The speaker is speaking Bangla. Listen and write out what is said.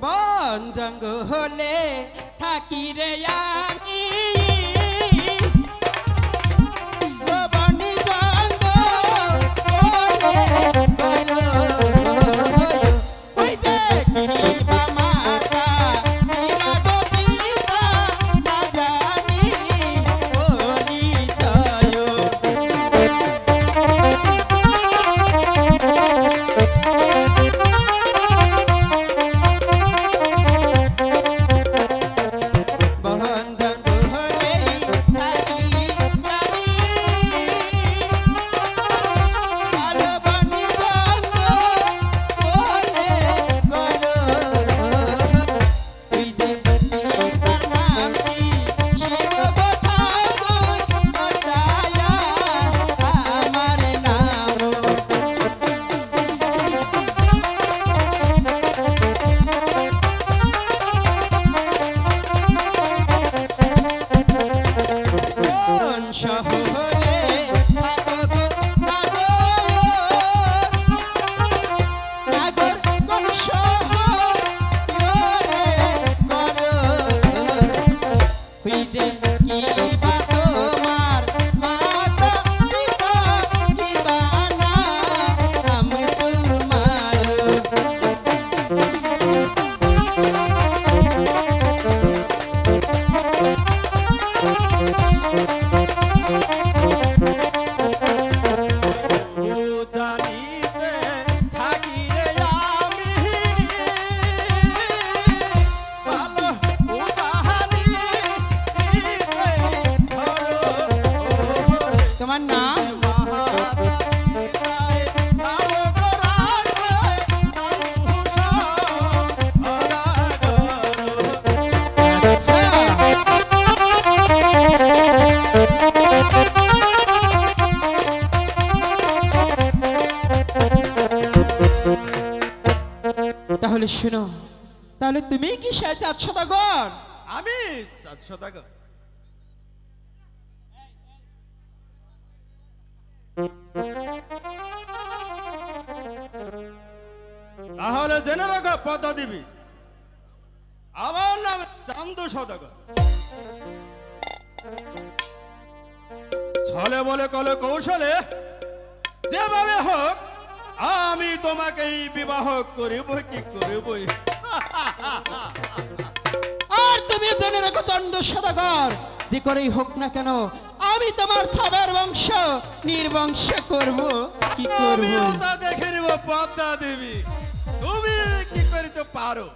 বন জঙ্গলে থাকি রে আমি বনি জঙ্গলে ওই দেখি মাতা নিরা গোপিতা না জানি পরিচয় তাহলে শুনো, তাহলে তুমি কি সে 4 সদাগর? আমি 4 সদাগর। তাহলে জেনে রাখো পদ্মা দেবী, আমার নাম চান্দু সদাগর। ছলে বলে কলে কৌশলে যেভাবে হোক আমি তোমাকে বিবাহ করিব, কি করিব। আর তুমি জেনে রাখো চন্ড সদাগর, যে করেই হোক না কেন আমি তোমার ছাবার বংশ নির্বংশ করব, কি করব। আমিও তা দেখে নিব পদ্মা দেবী, তুমি কি করিতে পারো।